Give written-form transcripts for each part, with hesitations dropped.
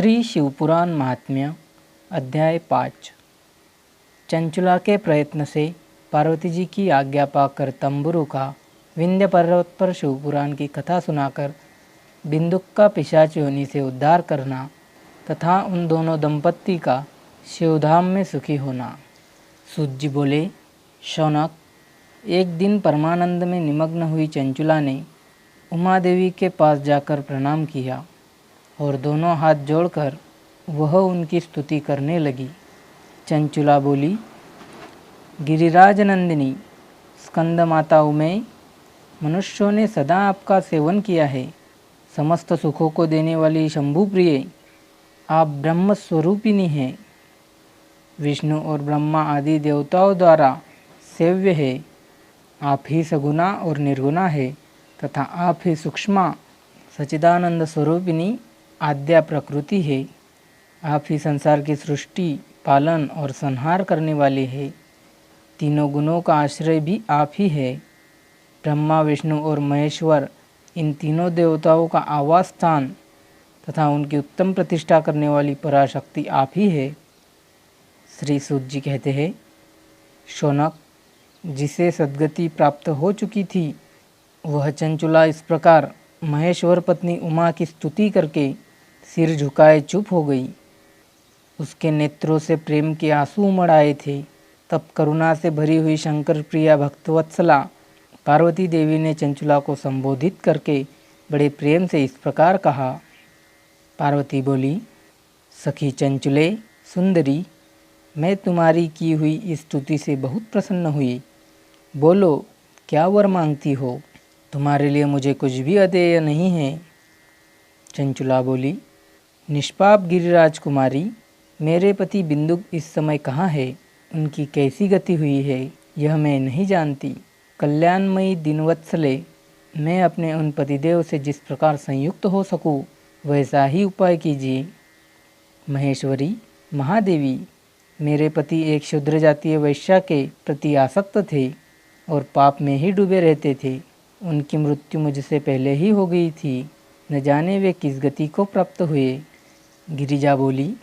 श्री शिवपुराण महात्म्य अध्याय 5। चंचुला के प्रयत्न से पार्वती जी की आज्ञा पाकर तंबुरु का विंध्य पर्वत पर शिवपुराण की कथा सुनाकर बिंदुक का पिशाच योनि से उद्धार करना तथा उन दोनों दंपत्ति का शिवधाम में सुखी होना। सूत जी बोले, शौनक, एक दिन परमानंद में निमग्न हुई चंचुला ने उमा देवी के पास जाकर प्रणाम किया और दोनों हाथ जोड़कर वह उनकी स्तुति करने लगी। चंचुला बोली, गिरिराज नंदिनी, स्कंद माता उमे, मनुष्यों ने सदा आपका सेवन किया है। समस्त सुखों को देने वाली शंभु प्रिय, आप ब्रह्म स्वरूपिणी हैं। विष्णु और ब्रह्मा आदि देवताओं द्वारा सेव्य है। आप ही सगुणा और निर्गुणा है तथा आप ही सूक्ष्मा सच्चिदानंद स्वरूपिणी आद्या प्रकृति है। आप ही संसार की सृष्टि, पालन और संहार करने वाले है। तीनों गुणों का आश्रय भी आप ही है। ब्रह्मा, विष्णु और महेश्वर, इन तीनों देवताओं का आवास स्थान तथा उनकी उत्तम प्रतिष्ठा करने वाली पराशक्ति आप ही है। श्री सूत जी कहते हैं, शौनक, जिसे सद्गति प्राप्त हो चुकी थी वह चंचुला इस प्रकार महेश्वर पत्नी उमा की स्तुति करके सिर झुकाए चुप हो गई। उसके नेत्रों से प्रेम के आंसू उमड़ आए थे। तब करुणा से भरी हुई शंकर प्रिया भक्तवत्सला पार्वती देवी ने चंचुला को संबोधित करके बड़े प्रेम से इस प्रकार कहा। पार्वती बोली, सखी चंचुले सुंदरी, मैं तुम्हारी की हुई इस स्तुति से बहुत प्रसन्न हुई। बोलो, क्या वर मांगती हो? तुम्हारे लिए मुझे कुछ भी अदेय नहीं है। चंचुला बोली, निष्पाप गिरिराज कुमारी, मेरे पति बिंदुक इस समय कहाँ है? उनकी कैसी गति हुई है यह मैं नहीं जानती। कल्याणमयी दिनवत्सले, मैं अपने उन पतिदेव से जिस प्रकार संयुक्त हो सकूं वैसा ही उपाय कीजिए। महेश्वरी, महादेवी, मेरे पति एक शूद्र जातीय वैश्या के प्रति आसक्त थे और पाप में ही डूबे रहते थे। उनकी मृत्यु मुझसे पहले ही हो गई थी। न जाने वे किस गति को प्राप्त हुए। गिरिजा बोली,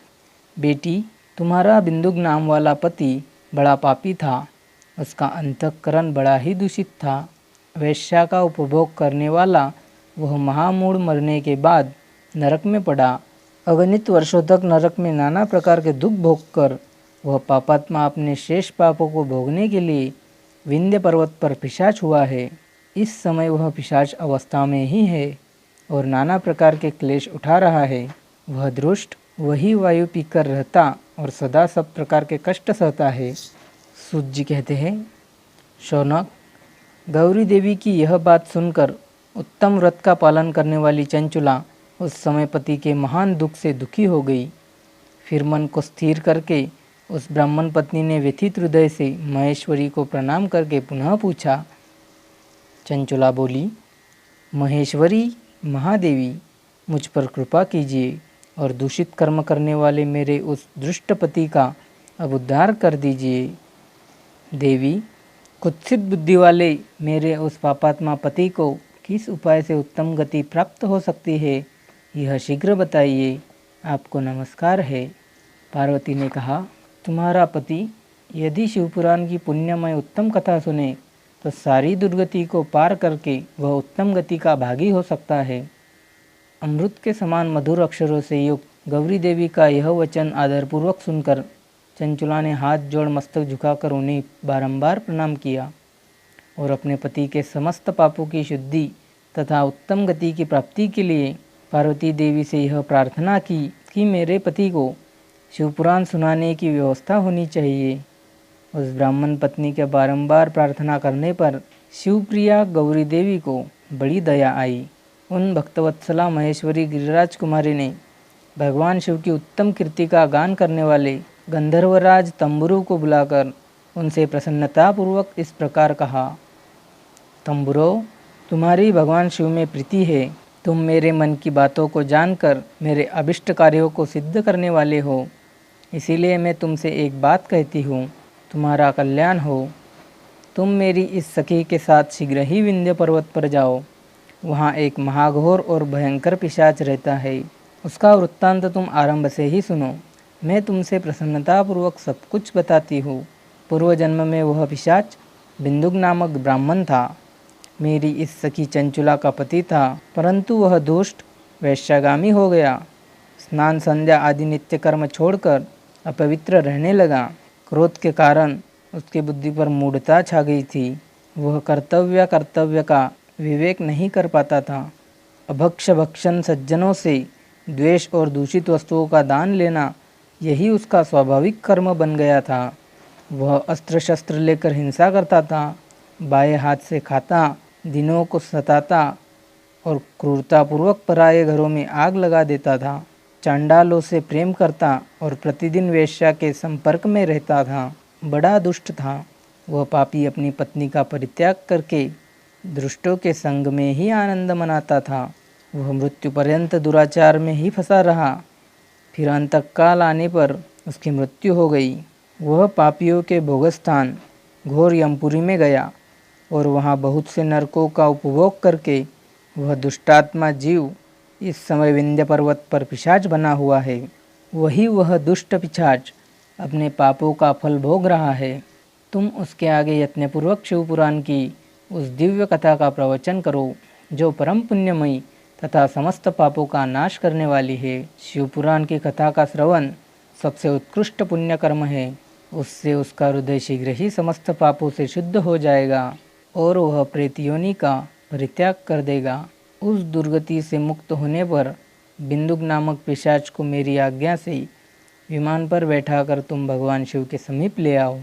बेटी, तुम्हारा बिंदुक नाम वाला पति बड़ा पापी था। उसका अंतःकरण बड़ा ही दूषित था। वैश्या का उपभोग करने वाला वह महामूढ़ मरने के बाद नरक में पड़ा। अगणित वर्षों तक नरक में नाना प्रकार के दुख भोग कर वह पापात्मा अपने शेष पापों को भोगने के लिए विंध्य पर्वत पर पिशाच हुआ है। इस समय वह पिशाच अवस्था में ही है और नाना प्रकार के क्लेश उठा रहा है। वह दुष्ट वही वायु पीकर रहता और सदा सब प्रकार के कष्ट सहता है। सूत जी कहते हैं, शौनक, गौरी देवी की यह बात सुनकर उत्तम व्रत का पालन करने वाली चंचुला उस समय पति के महान दुख से दुखी हो गई। फिर मन को स्थिर करके उस ब्राह्मण पत्नी ने व्यथित हृदय से महेश्वरी को प्रणाम करके पुनः पूछा। चंचुला बोली, महेश्वरी, महादेवी, मुझ पर कृपा कीजिए और दूषित कर्म करने वाले मेरे उस दुष्ट पति का अब उद्धार कर दीजिए। देवी, कुत्सित बुद्धि वाले मेरे उस पापात्मा पति को किस उपाय से उत्तम गति प्राप्त हो सकती है यह शीघ्र बताइए। आपको नमस्कार है। पार्वती ने कहा, तुम्हारा पति यदि शिवपुराण की पुण्यमय उत्तम कथा सुने तो सारी दुर्गति को पार करके वह उत्तम गति का भागी हो सकता है। अमृत के समान मधुर अक्षरों से युक्त गौरी देवी का यह वचन आदरपूर्वक सुनकर चंचुला ने हाथ जोड़ मस्तक झुकाकर उन्हें बारंबार प्रणाम किया और अपने पति के समस्त पापों की शुद्धि तथा उत्तम गति की प्राप्ति के लिए पार्वती देवी से यह प्रार्थना की कि मेरे पति को शिवपुराण सुनाने की व्यवस्था होनी चाहिए। उस ब्राह्मण पत्नी के बारंबार प्रार्थना करने पर शिवप्रिया गौरी देवी को बड़ी दया आई। उन भक्तवत्सला महेश्वरी गिरिराज कुमारी ने भगवान शिव की उत्तम कीर्ति का गान करने वाले गंधर्वराज तंबुरु को बुलाकर उनसे प्रसन्नतापूर्वक इस प्रकार कहा। तंबुरो, तुम्हारी भगवान शिव में प्रीति है। तुम मेरे मन की बातों को जानकर मेरे अभिष्ट कार्यों को सिद्ध करने वाले हो। इसीलिए मैं तुमसे एक बात कहती हूँ, तुम्हारा कल्याण हो। तुम मेरी इस सखी के साथ शीघ्र ही विंध्य पर्वत पर जाओ। वहाँ एक महाघोर और भयंकर पिशाच रहता है। उसका वृत्तांत तुम आरंभ से ही सुनो। मैं तुमसे प्रसन्नतापूर्वक सब कुछ बताती हूँ। पूर्व जन्म में वह पिशाच बिंदुक नामक ब्राह्मण था। मेरी इस सखी चंचुला का पति था, परंतु वह दुष्ट वैश्यागामी हो गया। स्नान संध्या आदि नित्य कर्म छोड़कर अपवित्र रहने लगा। क्रोध के कारण उसकी बुद्धि पर मूढ़ता छा गई थी। वह कर्तव्य का विवेक नहीं कर पाता था। अभक्ष भक्षण, सज्जनों से द्वेष और दूषित वस्तुओं का दान लेना, यही उसका स्वाभाविक कर्म बन गया था। वह अस्त्र शस्त्र लेकर हिंसा करता था, बाएं हाथ से खाता, दिनों को सताता और क्रूरतापूर्वक पराये घरों में आग लगा देता था। चांडालों से प्रेम करता और प्रतिदिन वेश्या के संपर्क में रहता था। बड़ा दुष्ट था। वह पापी अपनी पत्नी का परित्याग करके दुष्टों के संग में ही आनंद मनाता था। वह मृत्यु पर्यंत दुराचार में ही फंसा रहा। फिर अंतकाल आने पर उसकी मृत्यु हो गई। वह पापियों के भोगस्थान घोर यमपुरी में गया और वहाँ बहुत से नरकों का उपभोग करके वह दुष्टात्मा जीव इस समय विंध्य पर्वत पर पिशाच बना हुआ है। वही वह दुष्ट पिशाच अपने पापों का फल भोग रहा है। तुम उसके आगे यत्नपूर्वक शिवपुराण की उस दिव्य कथा का प्रवचन करो, जो परम पुण्यमयी तथा समस्त पापों का नाश करने वाली है। शिवपुराण की कथा का श्रवण सबसे उत्कृष्ट पुण्य कर्म है। उससे उसका हृदय शीघ्र ही समस्त पापों से शुद्ध हो जाएगा और वह प्रेत योनि का परित्याग कर देगा। उस दुर्गति से मुक्त होने पर बिंदुक नामक पिशाच को मेरी आज्ञा से विमान पर बैठाकर तुम भगवान शिव के समीप ले आओ।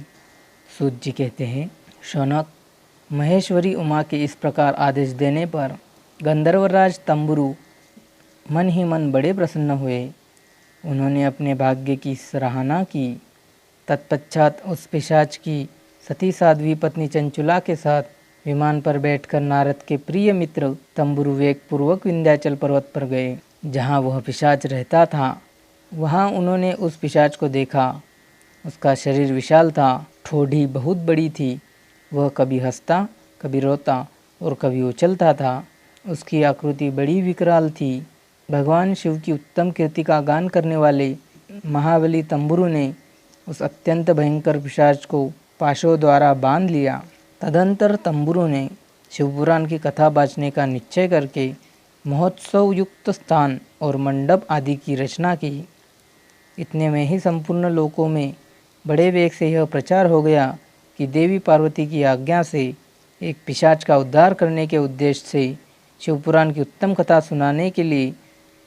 सूत जी कहते हैं, शौनक, महेश्वरी उमा के इस प्रकार आदेश देने पर गंधर्वराज तंबुरु मन ही मन बड़े प्रसन्न हुए। उन्होंने अपने भाग्य की सराहना की। तत्पश्चात उस पिशाच की सती साध्वी पत्नी चंचुला के साथ विमान पर बैठकर नारद के प्रिय मित्र तंबुरु वेग पूर्वक विंध्याचल पर्वत पर गए, जहाँ वह पिशाच रहता था। वहाँ उन्होंने उस पिशाच को देखा। उसका शरीर विशाल था, ठोड़ी बहुत बड़ी थी। वह कभी हंसता, कभी रोता और कभी उछलता था। उसकी आकृति बड़ी विकराल थी। भगवान शिव की उत्तम कीर्ति का गान करने वाले महाबली तंबुरु ने उस अत्यंत भयंकर पिशाच को पाशों द्वारा बांध लिया। तदंतर तंबुरु ने शिवपुराण की कथा बाँचने का निश्चय करके महोत्सव युक्त स्थान और मंडप आदि की रचना की। इतने में ही संपूर्ण लोकों में बड़े वेग से यह प्रचार हो गया कि देवी पार्वती की आज्ञा से एक पिशाच का उद्धार करने के उद्देश्य से शिवपुराण की उत्तम कथा सुनाने के लिए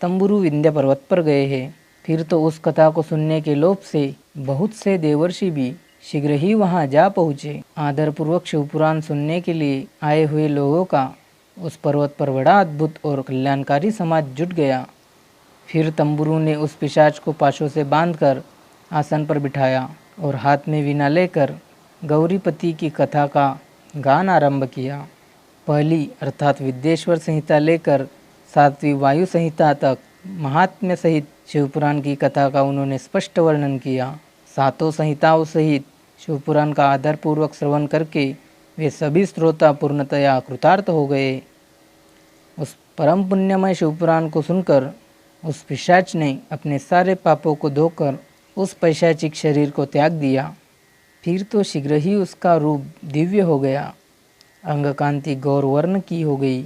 तंबुरु विंध्य पर्वत पर गए हैं। फिर तो उस कथा को सुनने के लोभ से बहुत से देवर्षि भी शीघ्र ही वहां जा पहुँचे। आदरपूर्वक शिवपुराण सुनने के लिए आए हुए लोगों का उस पर्वत पर बड़ा अद्भुत और कल्याणकारी समाज जुट गया। फिर तंबुरु ने उस पिशाच को पाशों से बांधकर आसन पर बिठाया और हाथ में वीणा लेकर गौरीपति की कथा का गान आरंभ किया। पहली अर्थात विद्येश्वर संहिता लेकर 7वीं वायु संहिता तक महात्म्य सहित शिवपुराण की कथा का उन्होंने स्पष्ट वर्णन किया। 7 संहिताओं सहित शिवपुराण का आदरपूर्वक श्रवण करके वे सभी श्रोता पूर्णतया कृतार्थ हो गए। उस परम पुण्यमय शिवपुराण को सुनकर उस पिशाच ने अपने सारे पापों को धोकर उस पैशाचिक शरीर को त्याग दिया। फिर तो शीघ्र ही उसका रूप दिव्य हो गया। अंग कांति गौर वर्ण की हो गई।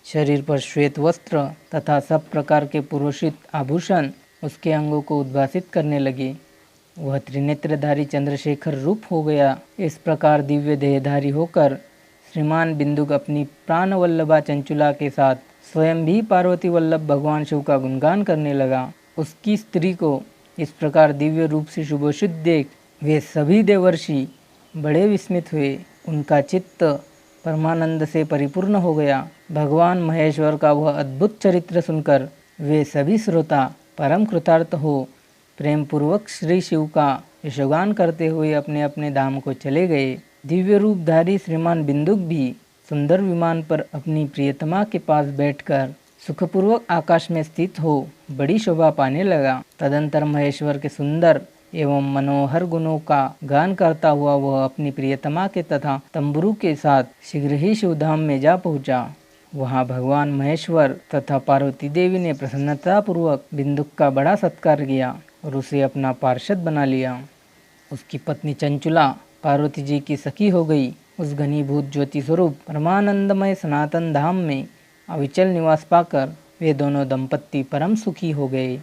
शरीर पर श्वेत वस्त्र तथा सब प्रकार के पुरोषित आभूषण उसके अंगों को उद्भासित करने लगे। वह त्रिनेत्रधारी चंद्रशेखर रूप हो गया। इस प्रकार दिव्य देहधारी होकर श्रीमान बिंदुक अपनी प्राण वल्लभा चंचुला के साथ स्वयं भी पार्वती वल्लभ भगवान शिव का गुणगान करने लगा। उसकी स्त्री को इस प्रकार दिव्य रूप से सुभूषित देख वे सभी देवर्षि बड़े विस्मित हुए। उनका चित्त परमानंद से परिपूर्ण हो गया। भगवान महेश्वर का वह अद्भुत चरित्र सुनकर वे सभी श्रोता परम कृतार्थ हो प्रेम पूर्वक श्री शिव का यशोगान करते हुए अपने अपने धाम को चले गए। दिव्य रूपधारी श्रीमान बिंदुक भी सुंदर विमान पर अपनी प्रियतमा के पास बैठकर सुखपूर्वक आकाश में स्थित हो बड़ी शोभा पाने लगा। तदंतर महेश्वर के सुंदर एवं मनोहर गुणों का गान करता हुआ वह अपनी प्रियतमा के तथा तंबुरु के साथ शीघ्र ही शिवधाम में जा पहुंचा। वहाँ भगवान महेश्वर तथा पार्वती देवी ने प्रसन्नतापूर्वक बिंदुक का बड़ा सत्कार किया और उसे अपना पार्षद बना लिया। उसकी पत्नी चंचुला पार्वती जी की सखी हो गई। उस घनीभूत ज्योति स्वरूप परमानंदमय सनातन धाम में अविचल निवास पाकर वे दोनों दंपत्ति परम सुखी हो गए।